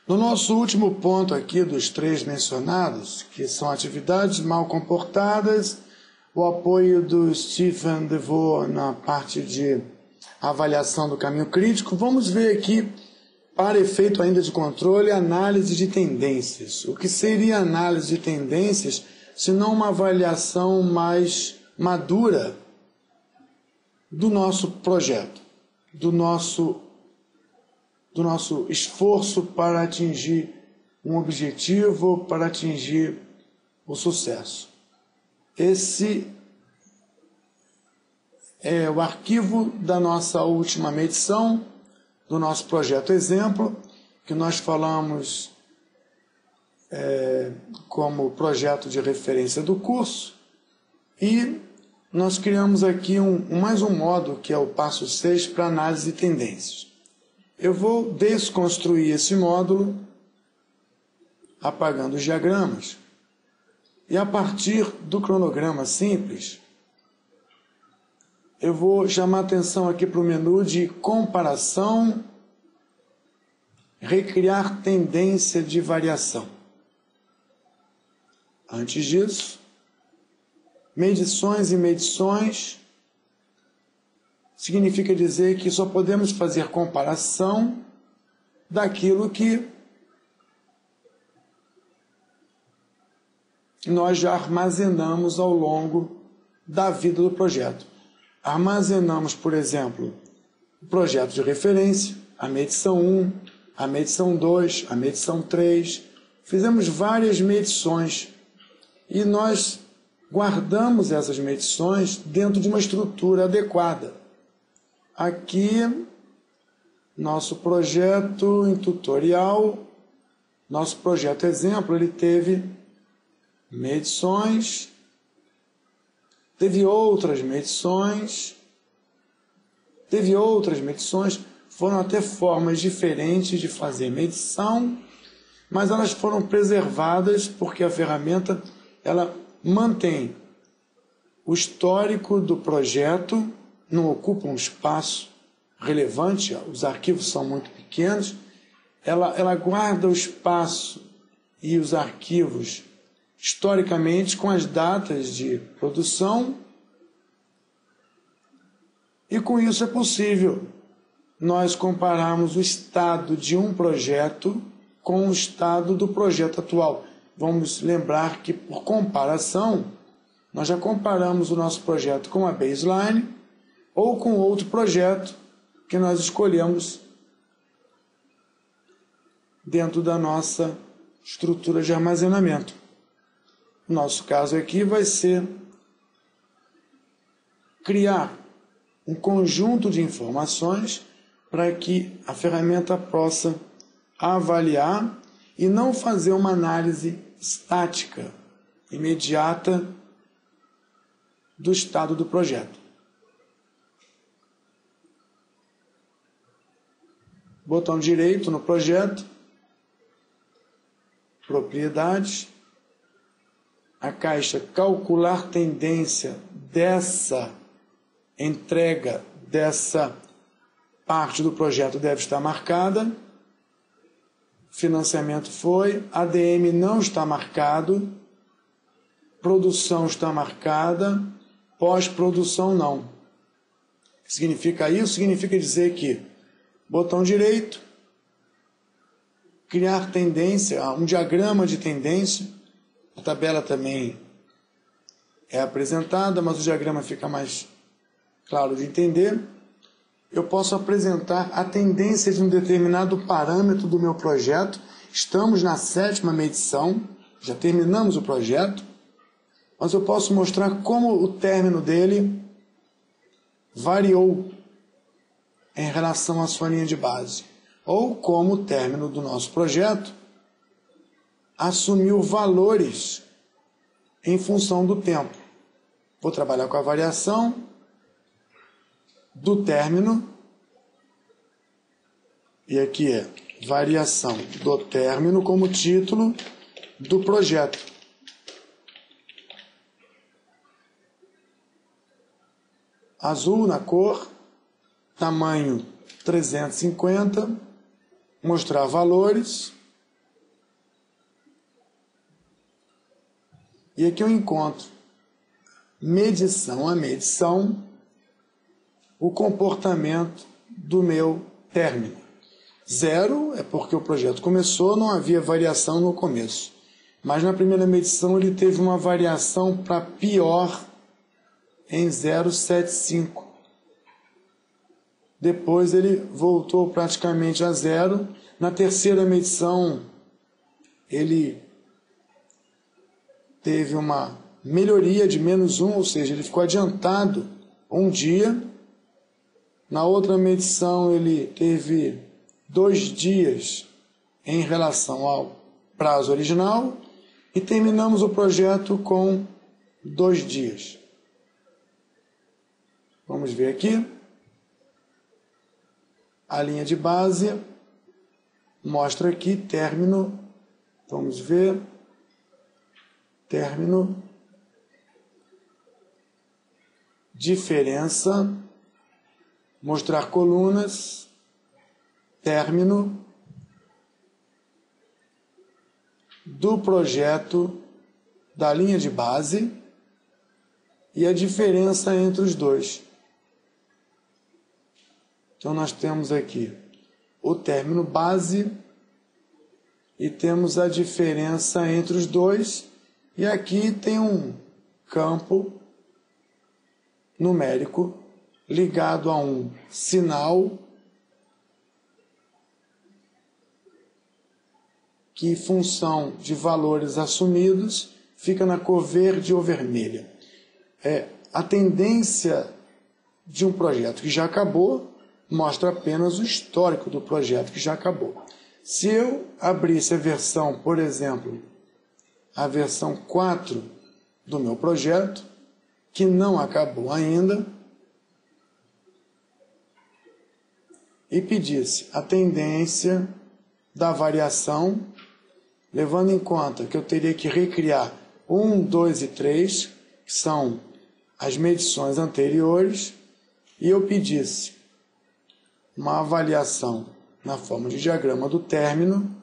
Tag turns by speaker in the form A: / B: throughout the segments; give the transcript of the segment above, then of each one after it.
A: No nosso último ponto aqui dos 3 mencionados, que são atividades mal comportadas, o apoio do Stephen DeVore na parte de avaliação do caminho crítico, vamos ver aqui, para efeito ainda de controle, análise de tendências. O que seria análise de tendências, se não uma avaliação mais madura do nosso projeto, do nosso esforço para atingir um objetivo, para atingir o sucesso. Esse é o arquivo da nossa última medição, do nosso projeto exemplo, que nós falamos como projeto de referência do curso, e nós criamos aqui mais um módulo, que é o passo 6, para análise de tendências. Eu vou desconstruir esse módulo, apagando os diagramas, e a partir do cronograma simples, eu vou chamar a atenção aqui para o menu de comparação, recriar tendência de variação. Antes disso, medições e medições significa dizer que só podemos fazer comparação daquilo que nós já armazenamos ao longo da vida do projeto. Armazenamos, por exemplo, o projeto de referência, a medição 1, a medição 2, a medição 3. Fizemos várias medições e nós guardamos essas medições dentro de uma estrutura adequada. Aqui, nosso projeto em tutorial, nosso projeto exemplo, ele teve medições, teve outras medições, foram até formas diferentes de fazer medição, mas elas foram preservadas porque a ferramenta ela mantém o histórico do projeto, não ocupa um espaço relevante, os arquivos são muito pequenos, ela guarda o espaço e os arquivos historicamente com as datas de produção, e com isso é possível nós compararmos o estado de um projeto com o estado do projeto atual. Vamos lembrar que, por comparação, nós já comparamos o nosso projeto com a baseline ou com outro projeto que nós escolhemos dentro da nossa estrutura de armazenamento. O nosso caso aqui vai ser criar um conjunto de informações para que a ferramenta possa avaliar e não fazer uma análise estática, imediata, do estado do projeto. Botão direito no projeto, propriedades, a caixa calcular tendência dessa entrega, dessa parte do projeto deve estar marcada. Financiamento foi, ADM não está marcado, produção está marcada, pós-produção não. Significa isso? Significa dizer que botão direito, criar tendência, um diagrama de tendência, a tabela também é apresentada, mas o diagrama fica mais claro de entender. Eu posso apresentar a tendência de um determinado parâmetro do meu projeto. Estamos na 7ª medição, já terminamos o projeto, mas eu posso mostrar como o término dele variou em relação à sua linha de base, ou como o término do nosso projeto assumiu valores em função do tempo. Vou trabalhar com a variação do término, e aqui é variação do término como título do projeto. Azul na cor, tamanho 350, mostrar valores, E aqui eu encontro medição a medição o comportamento do meu término. 0 é porque o projeto começou, não havia variação no começo. Mas na primeira medição ele teve uma variação para pior em 0,75. Depois ele voltou praticamente a 0. Na terceira medição ele teve uma melhoria de -1, ou seja, ele ficou adiantado um dia. Na outra medição ele teve 2 dias em relação ao prazo original e terminamos o projeto com 2 dias. Vamos ver aqui. A linha de base mostra aqui término. Vamos ver. Término. Diferença. Mostrar colunas. Término do projeto da linha de base e a diferença entre os dois. Então nós temos aqui o término base e temos a diferença entre os dois, e aqui tem um campo numérico ligado a um sinal que, em função de valores assumidos, fica na cor verde ou vermelha. A tendência de um projeto que já acabou mostra apenas o histórico do projeto que já acabou. Se eu abrisse a versão, por exemplo, a versão 4 do meu projeto, que não acabou ainda, e pedisse a tendência da variação, levando em conta que eu teria que recriar 1, 2 e 3, que são as medições anteriores, e eu pedisse uma avaliação na forma de diagrama do término,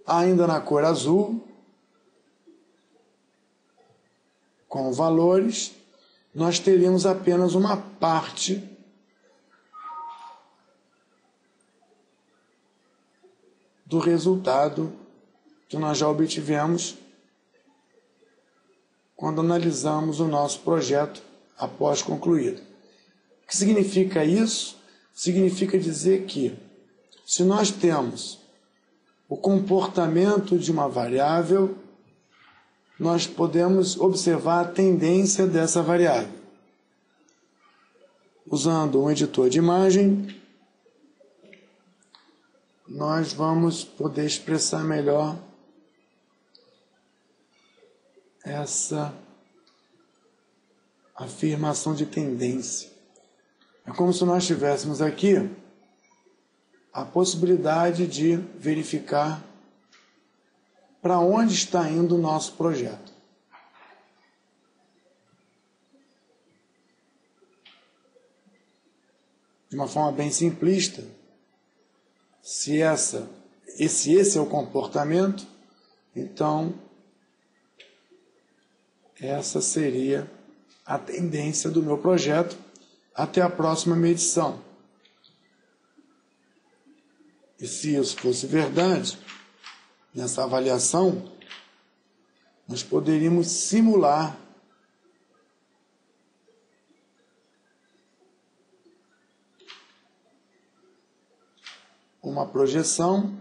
A: ainda na cor azul, com valores, nós teríamos apenas uma parte do resultado que nós já obtivemos quando analisamos o nosso projeto após concluído. O que significa isso? Significa dizer que, se nós temos o comportamento de uma variável, nós podemos observar a tendência dessa variável. Usando um editor de imagem, nós vamos poder expressar melhor essa afirmação de tendência. É como se nós tivéssemos aqui a possibilidade de verificar para onde está indo o nosso projeto. De uma forma bem simplista, se esse é o comportamento, então essa seria a tendência do meu projeto até a próxima medição. E se isso fosse verdade, nessa avaliação, nós poderíamos simular uma projeção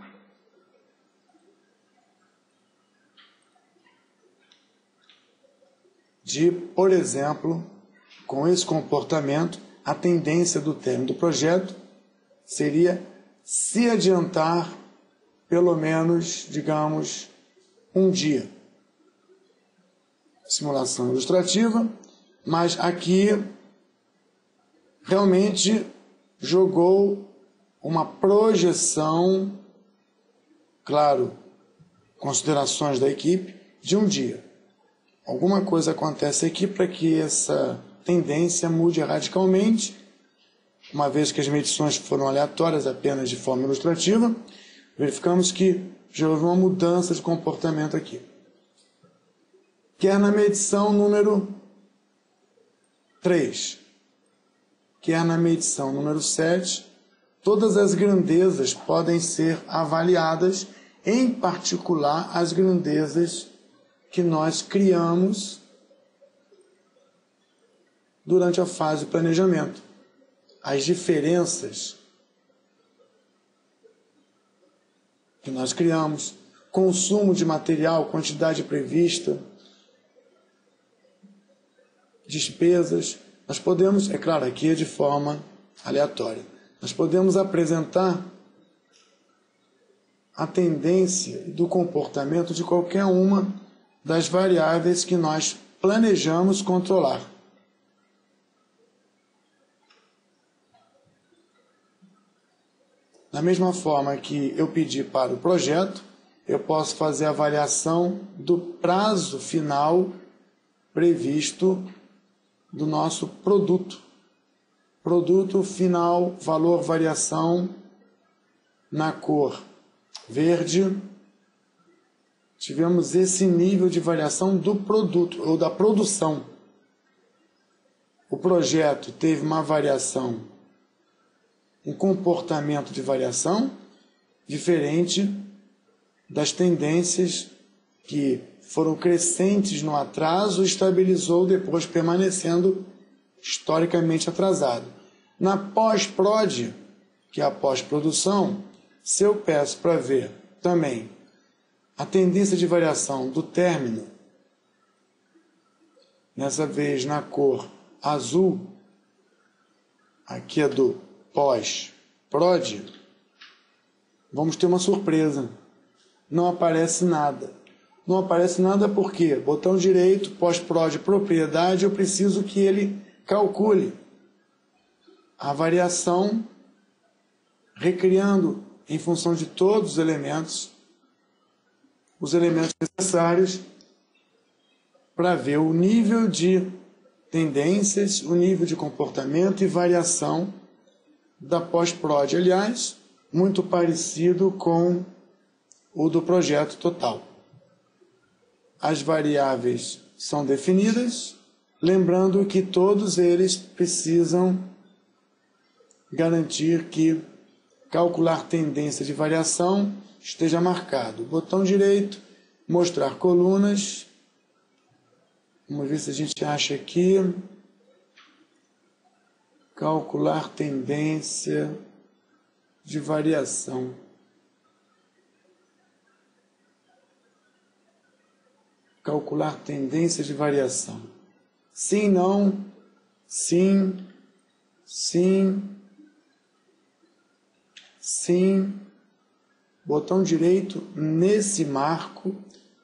A: de, por exemplo, com esse comportamento, a tendência do término do projeto seria se adiantar pelo menos, digamos, um dia. Simulação ilustrativa, mas aqui realmente jogou uma projeção, claro, considerações da equipe, de um dia. Alguma coisa acontece aqui para que essa tendência mude radicalmente, uma vez que as medições foram aleatórias apenas de forma ilustrativa, verificamos que já houve uma mudança de comportamento aqui. Quer na medição número 3, quer na medição número 7, todas as grandezas podem ser avaliadas, em particular as grandezas que nós criamos durante a fase de planejamento. As diferenças que nós criamos, consumo de material, quantidade prevista, despesas, nós podemos, é claro, aqui é de forma aleatória, nós podemos apresentar a tendência do comportamento de qualquer uma das variáveis que nós planejamos controlar. Da mesma forma que eu pedi para o projeto, eu posso fazer a avaliação do prazo final previsto do nosso produto. Produto final, valor, variação na cor verde. Tivemos esse nível de variação do produto ou da produção. O projeto teve uma variação, um comportamento de variação diferente das tendências que foram crescentes no atraso e estabilizou depois permanecendo historicamente atrasado. Na pós-prod, que é a pós-produção, se eu peço para ver também a tendência de variação do término, nessa vez na cor azul, aqui é do pós-prod, vamos ter uma surpresa. Não aparece nada. Não aparece nada porque botão direito, pós-prod, propriedade, eu preciso que ele calcule a variação, recriando em função de todos os elementos necessários para ver o nível de tendências, o nível de comportamento e variação da pós-prod. Aliás, muito parecido com o do projeto total. As variáveis são definidas, lembrando que todos eles precisam garantir que calcular tendência de variação esteja marcado. Botão direito, mostrar colunas. Vamos ver se a gente acha aqui. Calcular tendência de variação. Calcular tendência de variação. Sim, não, sim, sim, sim. Botão direito nesse marco,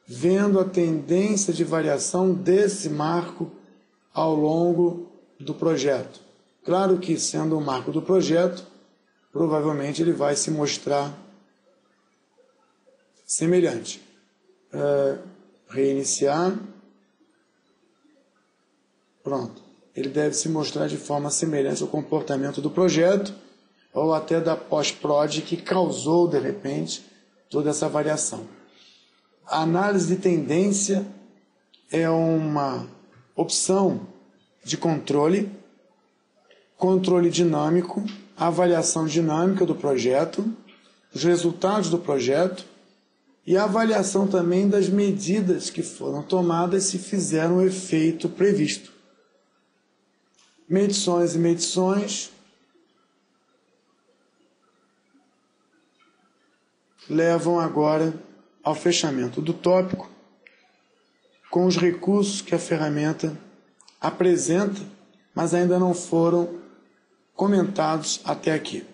A: vendo a tendência de variação desse marco ao longo do projeto. Claro que, sendo o marco do projeto, provavelmente ele vai se mostrar semelhante. Reiniciar. Pronto. Ele deve se mostrar de forma semelhante ao comportamento do projeto ou até da pós-prod que causou, de repente, toda essa variação. A análise de tendência é uma opção de controle dinâmico, avaliação dinâmica do projeto, os resultados do projeto e a avaliação também das medidas que foram tomadas se fizeram o efeito previsto. Medições e medições levam agora ao fechamento do tópico com os recursos que a ferramenta apresenta, mas ainda não foram comentados até aqui.